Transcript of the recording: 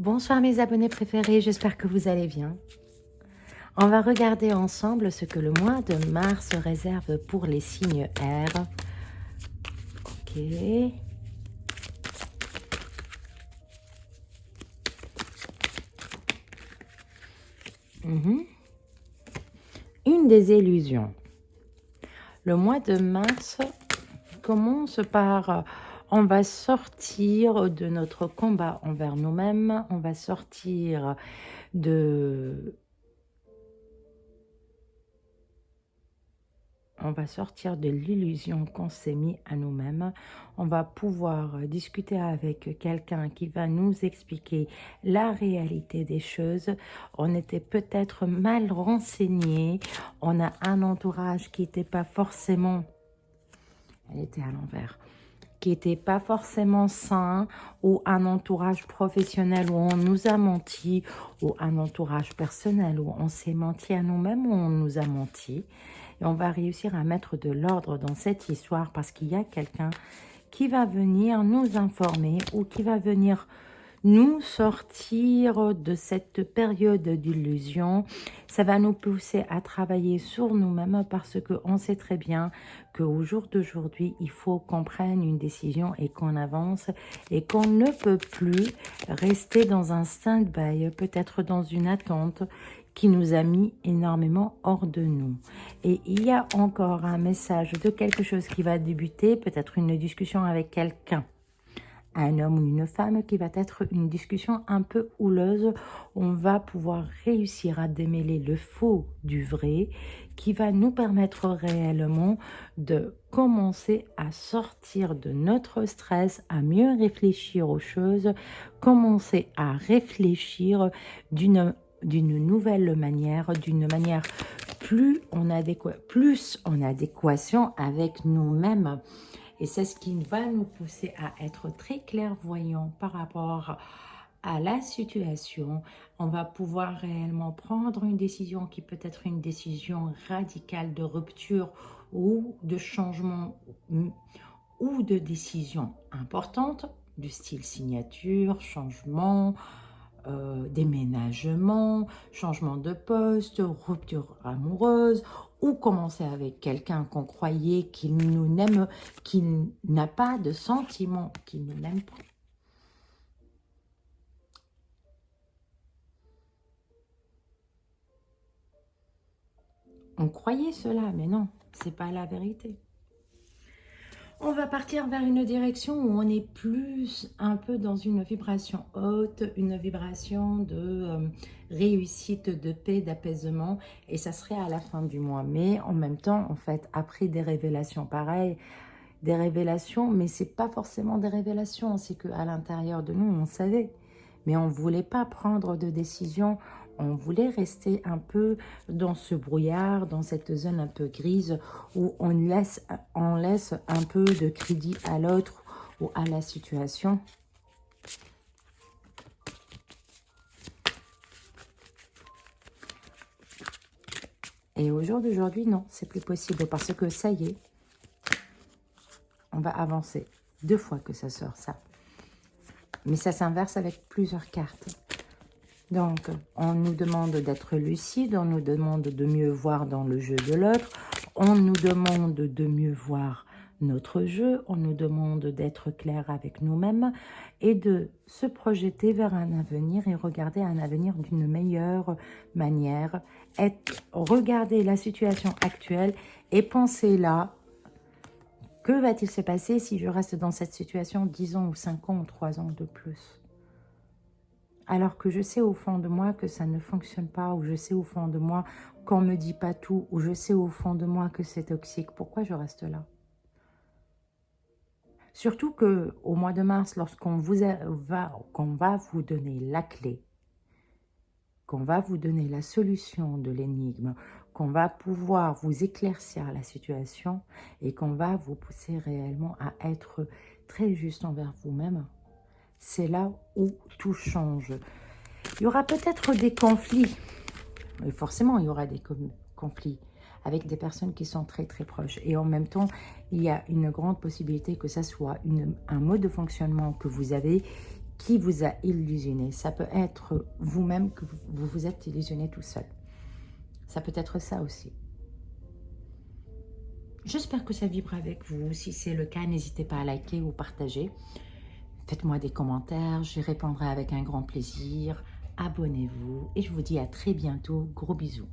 Bonsoir mes abonnés préférés, j'espère que vous allez bien. On va regarder ensemble ce que le mois de mars réserve pour les signes R. Ok. Une des illusions. Le mois de mars commence par... on va sortir de notre combat envers nous-mêmes, on va sortir de... On va sortir de l'illusion qu'on s'est mis à nous-mêmes. On va pouvoir discuter avec quelqu'un qui va nous expliquer la réalité des choses. On était peut-être mal renseigné. On a un entourage qui n'était pas forcément... Elle était à l'envers. Qui n'était pas forcément sain, ou un entourage professionnel où on nous a menti, ou un entourage personnel où on s'est menti à nous-mêmes, où on nous a menti. Et on va réussir à mettre de l'ordre dans cette histoire parce qu'il y a quelqu'un qui va venir nous informer ou qui va venir nous sortir de cette période d'illusion. Ça va nous pousser à travailler sur nous-mêmes parce qu'on sait très bien qu'au jour d'aujourd'hui, il faut qu'on prenne une décision et qu'on avance et qu'on ne peut plus rester dans un stand-by, peut-être dans une attente qui nous a mis énormément hors de nous. Et il y a encore un message de quelque chose qui va débuter, peut-être une discussion avec quelqu'un, un homme ou une femme, qui va être une discussion un peu houleuse. On va pouvoir réussir à démêler le faux du vrai, qui va nous permettre réellement de commencer à sortir de notre stress, à mieux réfléchir aux choses, commencer à réfléchir d'une nouvelle manière, d'une manière plus en adéquation avec nous-mêmes. Et c'est ce qui va nous pousser à être très clairvoyants par rapport à la situation. On va pouvoir réellement prendre une décision qui peut être une décision radicale de rupture ou de changement ou de décision importante du style signature, changement, déménagement, changement de poste, rupture amoureuse, ou commencer avec quelqu'un qu'on croyait qu'il nous n'aime, qu'il n'a pas de sentiment, qu'il ne n'aime pas. On croyait cela, mais non, c'est pas la vérité. On va partir vers une direction où on est plus un peu dans une vibration haute, une vibration de réussite, de paix, d'apaisement. Et ça serait à la fin du mois. Mais en même temps, en fait, après des révélations pareilles, des révélations, mais c'est pas forcément des révélations. C'est qu'à l'intérieur de nous, on savait. Mais on ne voulait pas prendre de décision. On voulait rester un peu dans ce brouillard, dans cette zone un peu grise où on laisse un peu de crédit à l'autre ou à la situation. Et au jour d'aujourd'hui, non, c'est plus possible parce que ça y est, on va avancer. 2 fois que ça sort, ça. Mais ça s'inverse avec plusieurs cartes. Donc, on nous demande d'être lucide, on nous demande de mieux voir dans le jeu de l'autre, on nous demande de mieux voir notre jeu, on nous demande d'être clair avec nous-mêmes et de se projeter vers un avenir et regarder un avenir d'une meilleure manière. Regarder la situation actuelle et penser là, que va-t-il se passer si je reste dans cette situation 10 ans ou 5 ans ou 3 ans de plus ? Alors que je sais au fond de moi que ça ne fonctionne pas, ou je sais au fond de moi qu'on ne me dit pas tout, ou je sais au fond de moi que c'est toxique. Pourquoi je reste là? Surtout qu'au mois de mars, lorsqu'on va vous donner la clé, qu'on va vous donner la solution de l'énigme, qu'on va pouvoir vous éclaircir la situation et qu'on va vous pousser réellement à être très juste envers vous-même, c'est là où tout change. Il y aura peut-être des conflits. Et forcément, il y aura des conflits avec des personnes qui sont très très proches. Et en même temps, il y a une grande possibilité que ça soit un mode de fonctionnement que vous avez qui vous a illusionné. Ça peut être vous-même que vous vous êtes illusionné tout seul. Ça peut être ça aussi. J'espère que ça vibre avec vous. Si c'est le cas, n'hésitez pas à liker ou partager. Faites-moi des commentaires, j'y répondrai avec un grand plaisir. Abonnez-vous et je vous dis à très bientôt. Gros bisous.